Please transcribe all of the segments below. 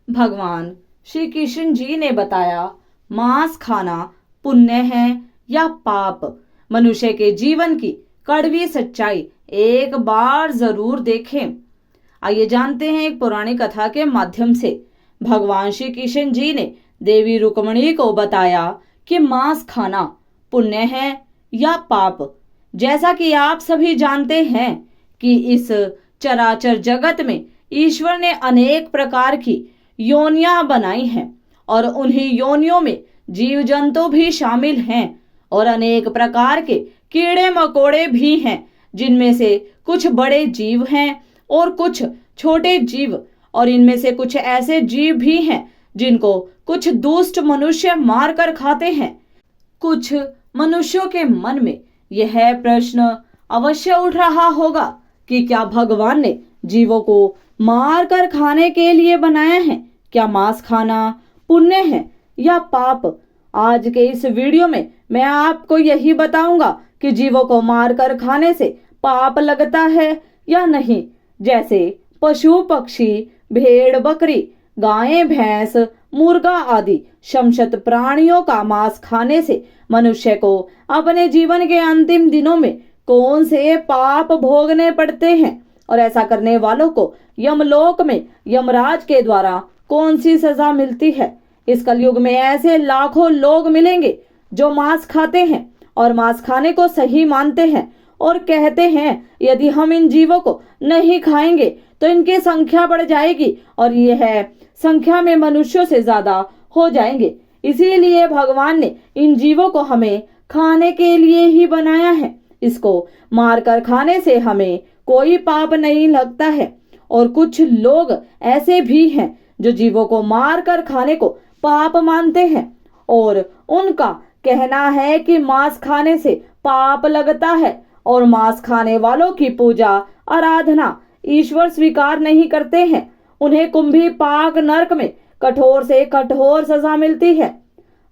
भगवान श्री कृष्ण जी ने बताया, मांस खाना पुण्य है या पाप। मनुष्य के जीवन की कड़वी सच्चाई एक बार जरूर देखें। आइए जानते हैं एक पुरानी कथा के माध्यम से। भगवान श्री कृष्ण जी ने देवी रुक्मिणी को बताया कि मांस खाना पुण्य है या पाप। जैसा कि आप सभी जानते हैं कि इस चराचर जगत में ईश्वर ने अनेक प्रकार की योनियां बनाई हैं और उन्हीं योनियों में जीव जंतु भी शामिल हैं और अनेक प्रकार के कीड़े मकोड़े भी हैं, जिनमें से कुछ बड़े जीव हैं और कुछ छोटे जीव, और इनमें से कुछ ऐसे जीव भी हैं जिनको कुछ दुष्ट मनुष्य मार कर खाते हैं। कुछ मनुष्यों के मन में यह प्रश्न अवश्य उठ रहा होगा कि क्या भगवान ने जीवों को मार कर खाने के लिए बनाया है? क्या मांस खाना पुण्य है या पाप? आज के इस वीडियो में मैं आपको यही बताऊंगा कि जीवों को मारकर खाने से पाप लगता है या नहीं। जैसे पशु पक्षी, भेड़ बकरी, गायें भैंस, मुर्गा आदि समस्त प्राणियों का मांस खाने से मनुष्य को अपने जीवन के अंतिम दिनों में कौन से पाप भोगने पड़ते हैं और ऐसा करने वालों को यमलोक में यमराज के द्वारा कौन सी सजा मिलती है। इस कलयुग में ऐसे लाखों लोग मिलेंगे जो मांस खाते हैं और मांस खाने को सही मानते हैं और कहते हैं यदि हम इन जीवों को नहीं खाएंगे तो इनकी संख्या बढ़ जाएगी और यह संख्या में मनुष्यों से ज्यादा हो जाएंगे। इसीलिए भगवान ने इन जीवों को हमें खाने के लिए ही बनाया है। इसको मारकर खाने से हमें कोई पाप नहीं लगता है। और कुछ लोग ऐसे भी हैं जो जीवों को मार कर खाने को पाप मानते हैं और उनका कहना है कि मांस खाने से पाप लगता है और मांस खाने वालों की पूजा आराधना ईश्वर स्वीकार नहीं करते हैं। उन्हें कुंभी पाक नरक में कठोर से कठोर सजा मिलती है।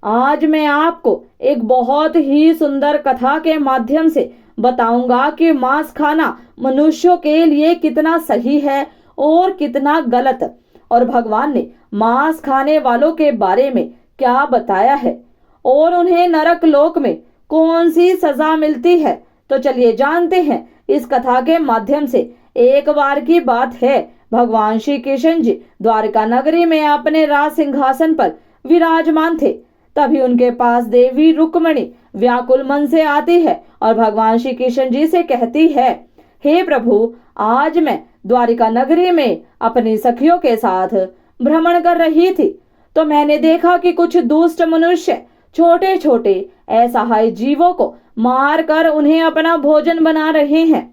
आज मैं आपको एक बहुत ही सुंदर कथा के माध्यम से बताऊंगा कि मांस खाना मनुष्यों के लिए कितना सही है और कितना गलत, और भगवान ने मांस खाने वालों के बारे में क्या बताया है और उन्हें नरक लोक में कौन सी सजा मिलती है। तो चलिए जानते हैं इस कथा के माध्यम से। एक बार की बात है, भगवान श्री कृष्ण जी द्वारका नगरी में अपने राज सिंहासन पर विराजमान थे। तभी उनके पास देवी रुक्मिणी व्याकुल मन से आती है और भगवान श्री कृष्ण जी से कहती है, हे प्रभु, आज मैं द्वारिका नगरी में अपनी सखियों के साथ भ्रमण कर रही थी तो मैंने देखा कि कुछ दुष्ट मनुष्य छोटे छोटे असहाय जीवों को मार कर उन्हें अपना भोजन बना रहे हैं।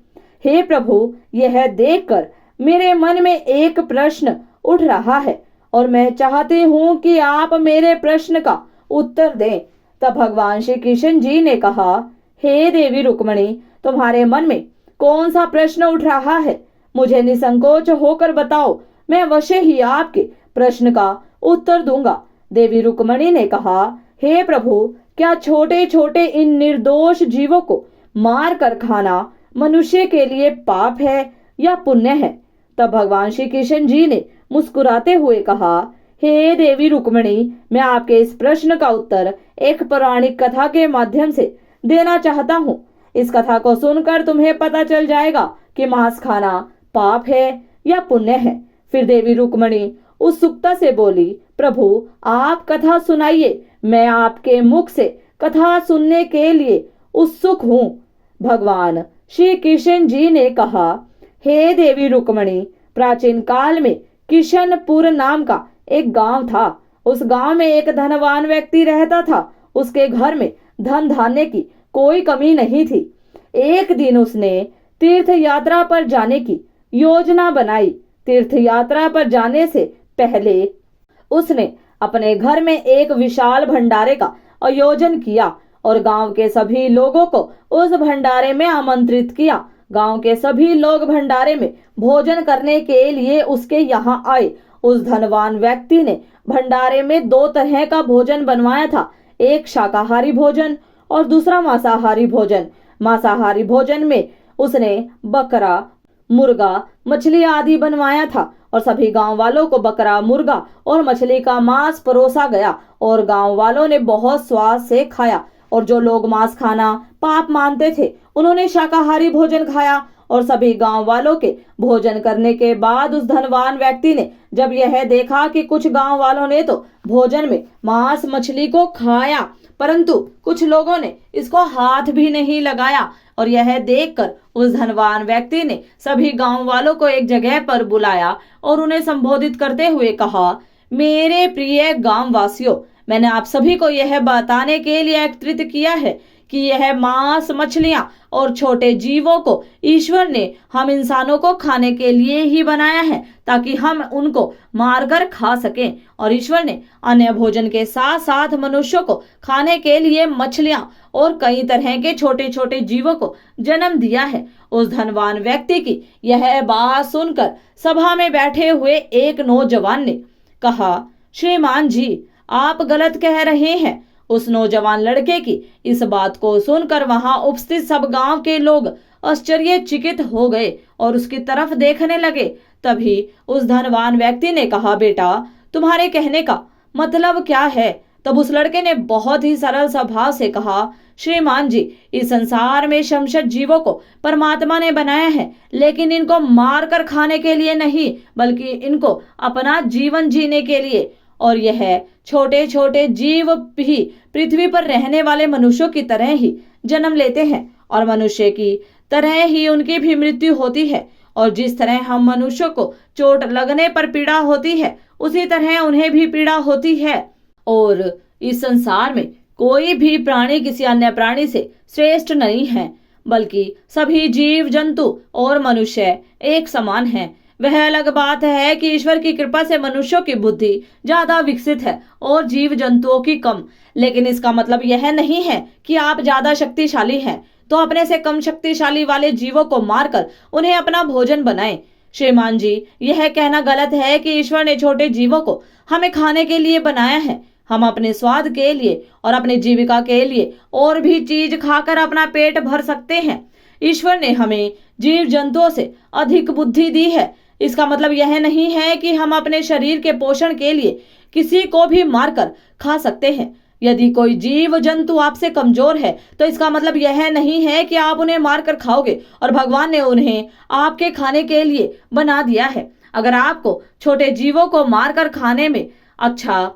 हे प्रभु, यह देखकर मेरे मन में एक प्रश्न उठ रहा है और मैं चाहती हूँ कि आप मेरे प्रश्न का उत्तर दें। तब भगवान श्री कृष्ण जी ने कहा, हे देवी रुक्मिणी, तुम्हारे मन में कौन सा प्रश्न उठ रहा है? मुझे निसंकोच होकर बताओ, मैं अवश्य ही आपके प्रश्न का उत्तर दूंगा। देवी रुक्मिणी ने कहा, हे प्रभु, क्या छोटे छोटे इन निर्दोष जीवों को मार कर खाना मनुष्य के लिए पाप है या पुण्य है? तब भगवान श्री कृष्ण जी ने मुस्कुराते हुए कहा, हे देवी रुक्मिणी, मैं आपके इस प्रश्न का उत्तर एक पौराणिक कथा के माध्यम से देना चाहता हूँ। इस कथा को सुनकर तुम्हें पता चल जाएगा कि मांस खाना पाप है या पुण्य है। फिर देवी रुक्मिणी उत्सुकता से बोली, प्रभु, आप कथा सुनाइए, मैं आपके मुख से कथा सुनने के लिए उत्सुक हूँ। भगवान श्री कृष्ण जी ने कहा, हे देवी रुक्मिणी, प्राचीन काल में किशनपुर नाम का एक गांव था। उस गांव में एक धनवान व्यक्ति रहता था। उसके घर में धन धान्य की कोई कमी नहीं थी। एक दिन उसने तीर्थ यात्रा पर जाने की योजना बनाई। तीर्थ यात्रा पर जाने से पहले उसने अपने घर में एक विशाल भंडारे का आयोजन किया और गांव के सभी लोगों को उस भंडारे में आमंत्रित किया। गांव के सभी लोग भंडारे में भोजन करने के लिए उसके यहाँ आए। उस धनवान व्यक्ति ने भंडारे में दो तरह का भोजन बनवाया था, एक शाकाहारी भोजन और दूसरा मांसाहारी भोजन। मांसाहारी भोजन में उसने बकरा, मुर्गा, मछली आदि बनवाया था और सभी गांव वालों को बकरा, मुर्गा और मछली का मांस परोसा गया और गांव वालों ने बहुत स्वाद से खाया। और जो लोग मांस खाना पाप मानते थे उन्होंने शाकाहारी भोजन खाया। और सभी गांव वालों के भोजन करने के बाद उस धनवान व्यक्ति ने जब यह देखा कि कुछ गांव वालों ने तो भोजन में मांस मछली को खाया परंतु कुछ लोगों ने इसको हाथ भी नहीं लगाया, और यह देखकर उस धनवान व्यक्ति ने सभी गांव वालों को एक जगह पर बुलाया और उन्हें संबोधित करते हुए कहा, मेरे प्रिय गांव वासियों, मैंने आप सभी को यह बताने के लिए एकत्रित किया है कि यह मांस, मछलियां और छोटे जीवों को ईश्वर ने हम इंसानों को खाने के लिए ही बनाया है ताकि हम उनको मारकर खा सकें। और ईश्वर ने अन्य भोजन के साथ साथ मनुष्यों को खाने के लिए मछलियां और कई तरह के छोटे छोटे जीवों को जन्म दिया है। उस धनवान व्यक्ति की यह बात सुनकर सभा में बैठे हुए एक नौजवान ने कहा, श्रीमान जी, आप गलत कह रहे हैं। उस नौजवान लड़के की इस बात को सुनकर वहां उपस्थित सब गांव के लोग आश्चर्यचकित हो गए और उसकी तरफ देखने लगे। तभी उस धनवान व्यक्ति ने कहा, बेटा, तुम्हारे कहने का मतलब क्या है? तब उस लड़के ने बहुत ही सरल स्वभाव से कहा, श्रीमान जी, इस संसार में समस्त जीवों को परमात्मा ने बनाया है, लेकिन इनको मार कर खाने के लिए नहीं बल्कि इनको अपना जीवन जीने के लिए। और यह छोटे छोटे जीव भी पृथ्वी पर रहने वाले मनुष्यों की तरह ही जन्म लेते हैं और मनुष्य की तरह ही उनकी भी मृत्यु होती है। और जिस तरह हम मनुष्यों को चोट लगने पर पीड़ा होती है उसी तरह उन्हें भी पीड़ा होती है। और इस संसार में कोई भी प्राणी किसी अन्य प्राणी से श्रेष्ठ नहीं है, बल्कि सभी जीव जंतु और मनुष्य एक समान हैं। वह अलग बात है कि ईश्वर की कृपा से मनुष्यों की बुद्धि ज्यादा विकसित है और जीव जंतुओं की कम, लेकिन इसका मतलब यह नहीं है कि आप ज्यादा शक्तिशाली हैं तो अपने से कम शक्तिशाली वाले जीवों को मारकर उन्हें अपना भोजन बनाएं। श्रीमान जी, यह कहना गलत है कि ईश्वर ने छोटे जीवों को हमें खाने के लिए बनाया है। हम अपने स्वाद के लिए और अपनी जीविका के लिए और भी चीज खाकर अपना पेट भर सकते हैं। ईश्वर ने हमें जीव जंतुओं से अधिक बुद्धि दी है। इसका मतलब यह नहीं है कि हम अपने शरीर के पोषण के लिए किसी को भी मारकर खा सकते हैं। यदि कोई जीव जंतु आपसे कमजोर है तो इसका मतलब यह नहीं है कि आप उन्हें मारकर खाओगे और भगवान ने उन्हें आपके खाने के लिए बना दिया है। अगर आपको छोटे जीवों को मारकर खाने में अच्छा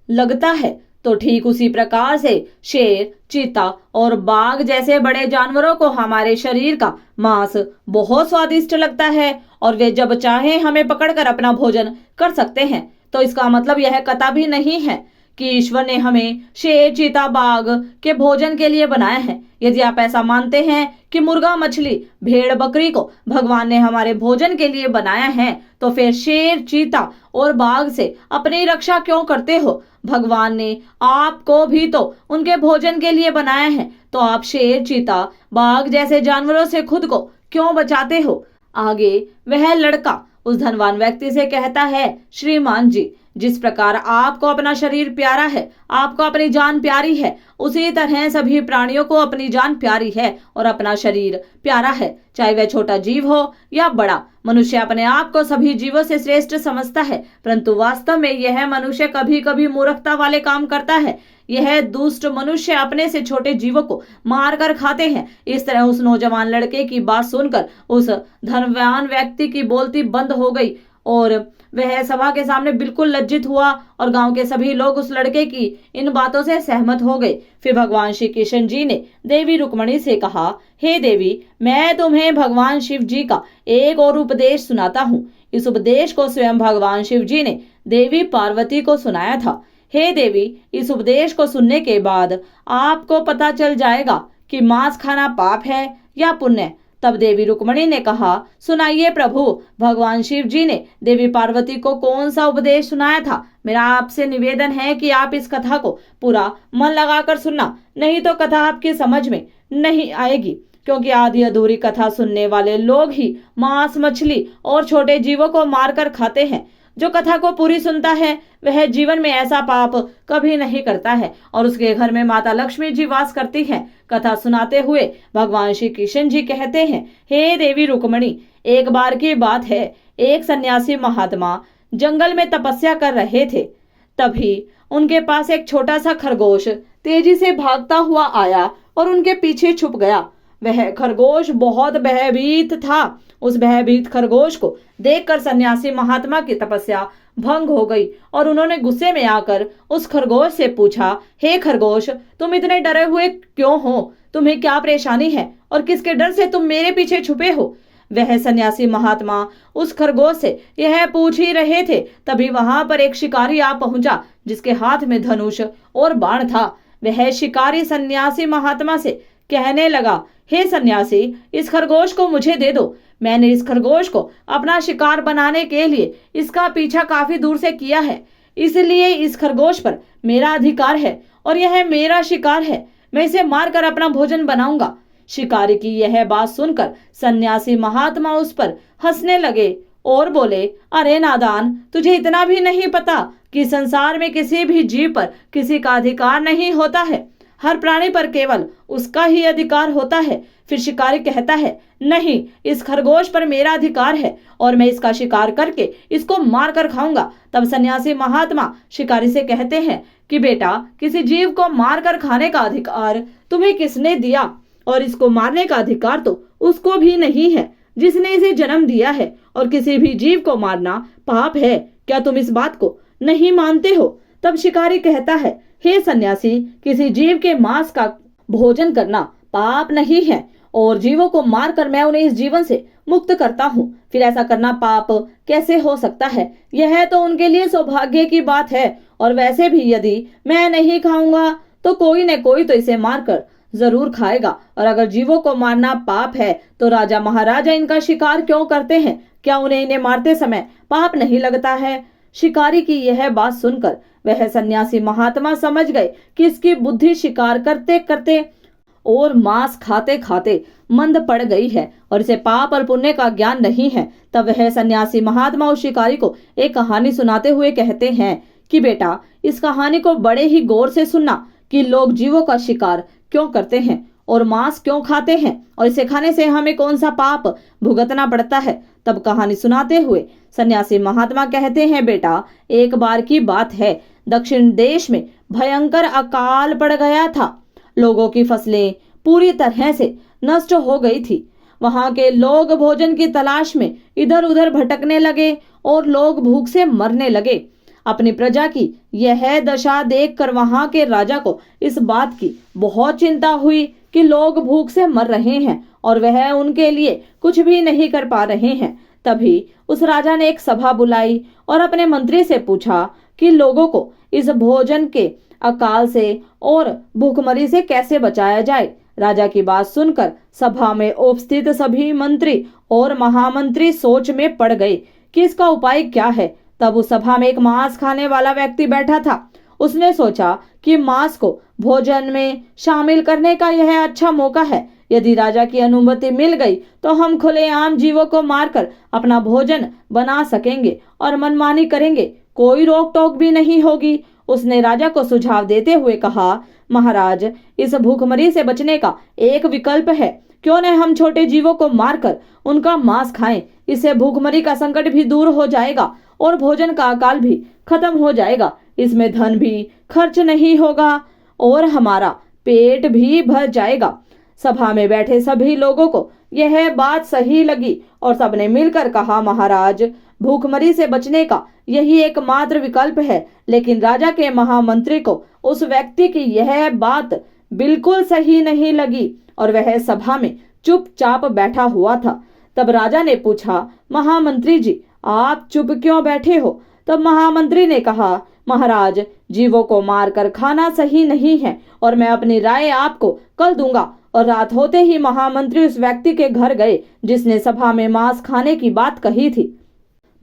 लगता है तो ठीक उसी प्रकार से शेर, चीता और बाघ जैसे बड़े जानवरों को हमारे शरीर का मांस बहुत स्वादिष्ट लगता है और वे जब चाहे हमें पकड़कर अपना भोजन कर सकते हैं। तो इसका मतलब यह कतई नहीं है कि ईश्वर ने हमें शेर, चीता, बाघ के भोजन के लिए बनाया है। यदि आप ऐसा मानते हैं कि मुर्गा, मछली, भेड़, बकरी को भगवान ने हमारे भोजन के लिए बनाया है तो फिर शेर, चीता और बाघ से अपनी रक्षा क्यों करते हो? भगवान ने आपको भी तो उनके भोजन के लिए बनाया है, तो आप शेर, चीता, बाघ जैसे जानवरों से खुद को क्यों बचाते हो? आगे वह लड़का उस धनवान व्यक्ति से कहता है, श्रीमान जी, जिस प्रकार आपको अपना शरीर प्यारा है, आपको अपनी जान प्यारी है, उसी तरह सभी प्राणियों को अपनी जान प्यारी है और अपना शरीर प्यारा है, चाहे वह छोटा जीव हो या बड़ा। मनुष्य अपने आप को सभी जीवों से श्रेष्ठ समझता है, परंतु वास्तव में यह मनुष्य कभी कभी मूर्खता वाले काम करता है। यह दुष्ट मनुष्य अपने से छोटे जीवों को मारकर खाते हैं। इस तरह उस नौजवान लड़के की बात सुनकर उस धनवान व्यक्ति की बोलती बंद हो गई और वह सभा के सामने बिल्कुल लज्जित हुआ और गांव के सभी लोग उस लड़के की इन बातों से सहमत हो गए। फिर भगवान श्री कृष्ण जी ने देवी रुक्मणी से कहा, हे देवी, मैं तुम्हें भगवान शिव जी का एक और उपदेश सुनाता हूँ। इस उपदेश को स्वयं भगवान शिव जी ने देवी पार्वती को सुनाया था। हे देवी, इस उपदेश को सुनने के बाद आपको पता चल जाएगा कि मांस खाना पाप है या पुण्य। तब देवी रुक्मणी ने कहा, सुनाइए प्रभु, भगवान शिव जी ने देवी पार्वती को कौन सा उपदेश सुनाया था? मेरा आपसे निवेदन है कि आप इस कथा को पूरा मन लगाकर सुनना, नहीं तो कथा आपकी समझ में नहीं आएगी, क्योंकि आधी अधूरी कथा सुनने वाले लोग ही मांस, मछली और छोटे जीवों को मारकर खाते हैं। जो कथा को पूरी सुनता है वह जीवन में ऐसा पाप कभी नहीं करता है और उसके घर में माता लक्ष्मी जी वास करती है। कथा सुनाते हुए भगवान श्री कृष्ण जी कहते हैं, हे देवी रुक्मणी, एक बार की बात है, एक सन्यासी महात्मा जंगल में तपस्या कर रहे थे। तभी उनके पास एक छोटा सा खरगोश तेजी से भागता हुआ आया और उनके पीछे छुप गया। वह खरगोश बहुत भयभीत था। उस भयभीत खरगोश को देखकर सन्यासी महात्मा की तपस्या भंग हो गई और उन्होंने गुस्से में आकर उस खरगोश से पूछा, हे खरगोश, तुम इतने डरे हुए क्यों हो? तुम्हें क्या परेशानी है और किसके डर से तुम मेरे पीछे छुपे हो? वह सन्यासी महात्मा उस खरगोश से यह पूछ ही रहे थे, तभी वहां पर एक शिकारी आ पहुंचा जिसके हाथ में धनुष और बाण था। वह शिकारी सन्यासी महात्मा से कहने लगा, हे सन्यासी, इस खरगोश को मुझे दे दो। मैंने इस खरगोश को अपना शिकार बनाने के लिए इसका पीछा काफी दूर से किया है, इसलिए इस खरगोश पर मेरा अधिकार है और यह मेरा शिकार है। मैं इसे मारकर अपना भोजन बनाऊंगा। शिकारी की यह बात सुनकर सन्यासी महात्मा उस पर हंसने लगे और बोले, अरे नादान, तुझे इतना भी नहीं पता कि संसार में किसी भी जीव पर किसी का अधिकार नहीं होता है। हर प्राणी पर केवल उसका ही अधिकार होता है। फिर शिकारी कहता है, नहीं, इस खरगोश पर मेरा अधिकार है और मैं इसका शिकार करके इसको मार कर खाऊंगा। तब सन्यासी महात्मा शिकारी से कहते हैं कि बेटा, किसी जीव को मार कर खाने का अधिकार तुम्हें किसने दिया? और इसको मारने का अधिकार तो उसको भी नहीं है जिसने इसे जन्म दिया है, और किसी भी जीव को मारना पाप है। क्या तुम इस बात को नहीं मानते हो? तब शिकारी कहता है, हे सन्यासी, किसी जीव के मांस का भोजन करना पाप नहीं है और जीवों को मारकर मैं उन्हें इस जीवन से मुक्त करता हूँ। फिर ऐसा करना पाप कैसे हो सकता है? यह तो उनके लिए सौभाग्य की बात है। और वैसे भी यदि मैं नहीं खाऊंगा तो कोई न कोई तो इसे मारकर जरूर खाएगा। और अगर जीवों को मारना पाप है तो राजा महाराजा इनका शिकार क्यों करते हैं? क्या उन्हें इन्हें मारते समय पाप नहीं लगता है? शिकारी की यह बात सुनकर वह सन्यासी महात्मा समझ गए कि इसकी बुद्धि शिकार करते करते और मांस खाते खाते मंद पड़ गई है और इसे पाप और पुण्य का ज्ञान नहीं है। तब वह सन्यासी महात्मा उस शिकारी को एक कहानी सुनाते हुए कहते हैं कि बेटा, इस कहानी को बड़े ही गौर से सुनना कि लोग जीवों का शिकार क्यों करते हैं और मांस क्यों खाते हैं और इसे खाने से हमें कौन सा पाप भुगतना पड़ता है। तब कहानी सुनाते हुए सन्यासी महात्मा कहते हैं, बेटा, एक बार की बात है, दक्षिण देश में भयंकर अकाल पड़ गया था। लोगों की फसलें पूरी तरह से नष्ट हो गई थी। वहां के लोग भोजन की तलाश में इधर उधर भटकने लगे और लोग भूख से मरने लगे। अपनी प्रजा की यह दशा देखकर वहां के राजा को इस बात की बहुत चिंता हुई कि लोग भूख से मर रहे हैं और वह उनके लिए कुछ भी नहीं कर पा रहे हैं। तभी उस राजा ने एक सभा बुलाई और अपने मंत्री से पूछा कि लोगों को इस भोजन के अकाल से और भूखमरी से कैसे बचाया जाए। राजा की बात सुनकर सभा में उपस्थित सभी मंत्री और महामंत्री सोच में पड़ गए कि इसका उपाय क्या है। तब उस सभा में एक मांस खाने वाला व्यक्ति बैठा था। उसने सोचा कि मांस को भोजन में शामिल करने का यह अच्छा मौका है। यदि राजा की अनुमति मिल गई तो हम खुलेआम जीवों को मारकर अपना भोजन बना सकेंगे और मनमानी करेंगे, कोई रोक टोक भी नहीं होगी। उसने राजा को सुझाव देते हुए कहा, महाराज, इस भूखमरी से बचने का एक विकल्प है। क्यों न हम छोटे जीवों को मारकर उनका मांस खाएं। इससे भूखमरी का संकट भी दूर हो जाएगा और भोजन का अकाल भी खत्म हो जाएगा। इसमें धन भी खर्च नहीं होगा और हमारा पेट भी भर जाएगा। सभा में बैठे सभी लोगों को यह बात सही लगी और सबने मिलकर कहा, महाराज, भूखमरी से बचने का यही एकमात्र विकल्प है। लेकिन राजा के महामंत्री को उस व्यक्ति की यह बात बिल्कुल सही नहीं लगी और वह सभा में चुपचाप बैठा हुआ था। तब राजा ने पूछा, महामंत्री जी, आप चुप क्यों बैठे हो? तब महामंत्री ने कहा, महाराज, जीवों को मारकर खाना सही नहीं है और मैं अपनी राय आपको कल दूंगा। और रात होते ही महामंत्री उस व्यक्ति के घर गए जिसने सभा में मांस खाने की बात कही थी।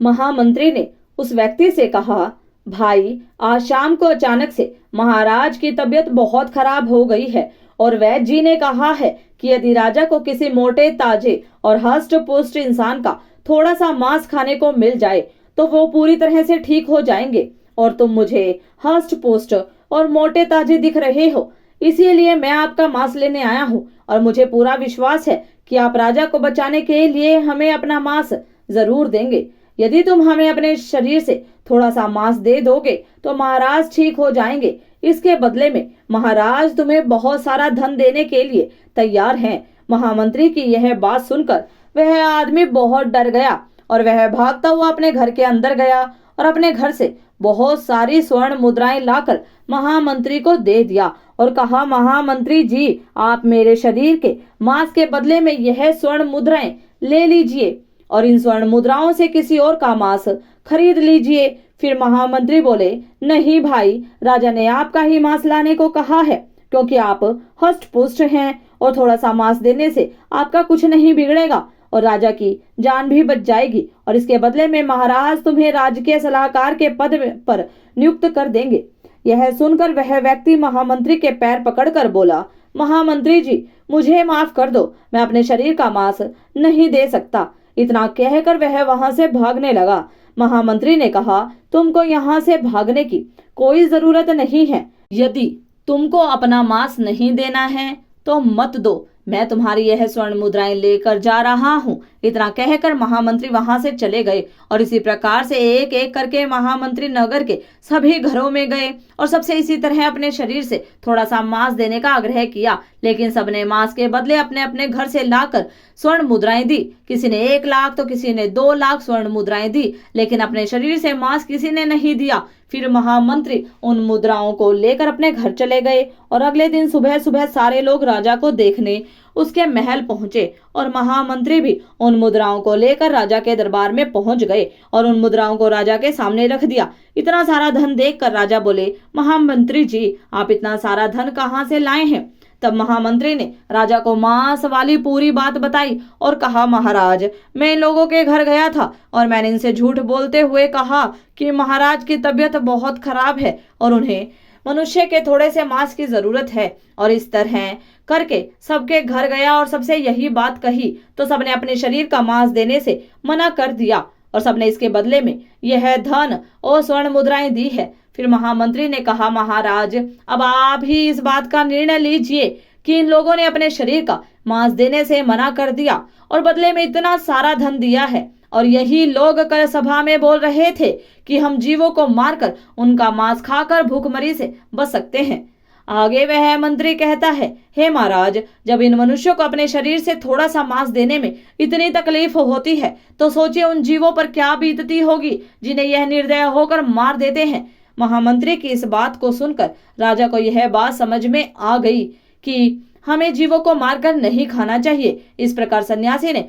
महामंत्री ने उस व्यक्ति से कहा, भाई, आज शाम को अचानक से महाराज की तबीयत बहुत खराब हो गई है और वैद्य जी ने कहा है कि यदि राजा को किसी मोटे, ताजे और हष्ट पुष्ट इंसान का थोड़ा सा मांस खाने को मिल जाए तो वो पूरी तरह से ठीक हो जाएंगे और तुम मुझे हष्ट पुष्ट और मोटे ताजे दिख रहे हो। इसीलिए मैं आपका मांस लेने आया हूँ और मुझे पूरा विश्वास है कि आप राजा को बचाने के लिए हमें अपना मांस जरूर देंगे। यदि तुम हमें अपने शरीर से थोड़ा सा मांस दे दोगे तो महाराज ठीक हो जाएंगे। इसके बदले में महाराज तुम्हें बहुत सारा धन देने के लिए तैयार हैं। महामंत्री की यह बात सुनकर वह आदमी बहुत डर गया और वह भागता हुआ अपने घर के अंदर गया और अपने घर से बहुत सारी स्वर्ण मुद्राएं लाकर महामंत्री को दे दिया और कहा, महामंत्री जी, आप मेरे शरीर के मांस के बदले में यह स्वर्ण मुद्राएं ले लीजिए और इन स्वर्ण मुद्राओं से किसी और का मांस खरीद लीजिए। फिर महामंत्री बोले, नहीं भाई, राजा ने आपका ही मांस लाने को कहा है क्योंकि आप हष्ट पुष्ट हैं और थोड़ा सा मांस देने से आपका कुछ नहीं बिगड़ेगा और राजा की जान भी बच जाएगी और इसके बदले में महाराज तुम्हें राजकीय सलाहकार के पद पर नियुक्त कर देंगे। यह सुनकर वह व्यक्ति महामंत्री के पैर पकड़कर बोला, महामंत्री जी, मुझे माफ कर दो, मैं अपने शरीर का मांस नहीं दे सकता। इतना कहकर वह वहां से भागने लगा। महामंत्री ने कहा, तुमको यहाँ से भागने की कोई जरूरत नहीं है। यदि तुमको अपना मांस नहीं देना है तो मत दो, मैं तुम्हारी यह स्वर्ण मुद्राएं लेकर जा रहा हूँ। इतना कहकर महामंत्री वहां से चले गए और इसी प्रकार से एक एक करके महामंत्री नगर के सभी घरों में गए और सबसे इसी तरह अपने शरीर से थोड़ा सा मांस देने का आग्रह किया, लेकिन सबने मांस के बदले अपने अपने घर से लाकर स्वर्ण मुद्राएं दी। किसी ने 1 लाख तो किसी ने 2 लाख स्वर्ण मुद्राएं दी, लेकिन अपने शरीर से मांस किसी ने नहीं दिया। फिर महामंत्री उन मुद्राओं को लेकर अपने घर चले गए और अगले दिन सुबह सुबह सारे लोग राजा को देखने उसके महल पहुंचे और महामंत्री भी उन मुद्राओं को लेकर राजा के दरबार में पहुंच गए और उन मुद्राओं को राजा के सामने रख दिया। इतना सारा धन देखकर राजा बोले, महामंत्री जी, आप इतना सारा धन कहाँ से लाए हैं? तब महामंत्री ने राजा को मांस वाली पूरी बात बताई और कहा, महाराज, मैं इन लोगों के घर गया था और मैंने इनसे झूठ बोलते हुए कहा कि महाराज की तबीयत बहुत खराब है और उन्हें मनुष्य के थोड़े से मांस की जरूरत है और इस तरह करके सबके घर गया और सबसे यही बात कही तो सबने अपने शरीर का मांस देने से मना कर दिया और सबने इसके बदले में यह धन और स्वर्ण मुद्राएं दी है। फिर महामंत्री ने कहा, महाराज, अब आप ही इस बात का निर्णय लीजिए कि इन लोगों ने अपने शरीर का मांस देने से मना कर दिया और बदले में इतना सारा धन दिया है और यही लोग कल सभा में बोल रहे थे कि हम जीवों को मारकर उनका मांस खाकर भूखमरी से बच सकते हैं। आगे वह मंत्री कहता है, हे महाराज, जब इन मनुष्यों को अपने शरीर से थोड़ा सा मांस देने में इतनी तकलीफ होती है तो सोचिए उन जीवों पर क्या बीतती होगी जिन्हें यह निर्दय होकर मार देते हैं। महामंत्री की इस बात को सुनकर राजा को यह बात समझ में आ गई कि हमें जीवों को मारकर नहीं खाना चाहिए। इस प्रकार सन्यासी ने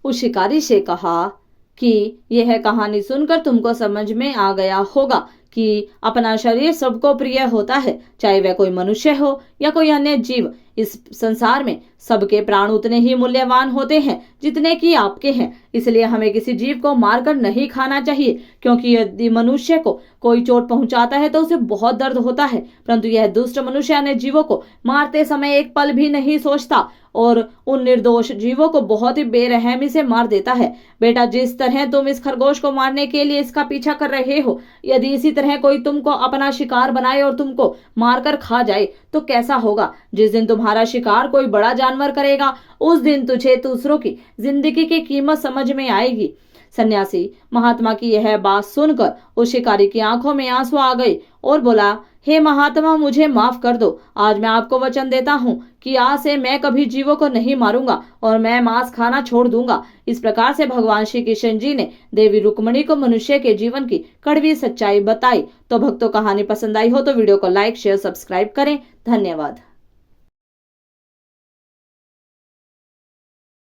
उस शिकारी से कहा कि यह कहानी सुनकर तुमको समझ में आ गया होगा कि अपना शरीर सबको प्रिय होता है, चाहे वह कोई मनुष्य हो या कोई अन्य जीव। इस संसार में सबके प्राण उतने ही मूल्यवान होते हैं जितने कि आपके हैं। इसलिए हमें किसी जीव को मारकर नहीं खाना चाहिए, क्योंकि यदि मनुष्य को कोई चोट पहुंचाता है तो उसे बहुत दर्द होता है, परंतु यह दुष्ट मनुष्य अन्य जीवों को मारते समय एक पल भी नहीं सोचता और उन निर्दोष जीवों को बहुत ही बेरहमी से मार देता है। बेटा, जिस तरह तुम इस खरगोश को मारने के लिए इसका पीछा कर रहे हो, यदि इसी तरह कोई तुमको अपना शिकार बनाए और तुमको मारकर खा जाए तो कैसा होगा? जिस दिन तुम्हारा शिकार कोई बड़ा जानवर करेगा उस दिन तुझे दूसरों की जिंदगी की कीमत समझ में आएगी। सन्यासी महात्मा की यह बात सुनकर उस शिकारी की आंखों में आंसू आ गए और बोला, हे महात्मा, मुझे माफ कर दो। आज मैं आपको वचन देता हूँ कि आज से मैं कभी जीवों को नहीं मारूंगा और मैं मांस खाना छोड़ दूंगा। इस प्रकार से भगवान श्री कृष्ण जी ने देवी रुक्मिणी को मनुष्य के जीवन की कड़वी सच्चाई बताई। तो भक्तों, कहानी पसंद आई हो तो वीडियो को लाइक, शेयर, सब्सक्राइब करें। धन्यवाद।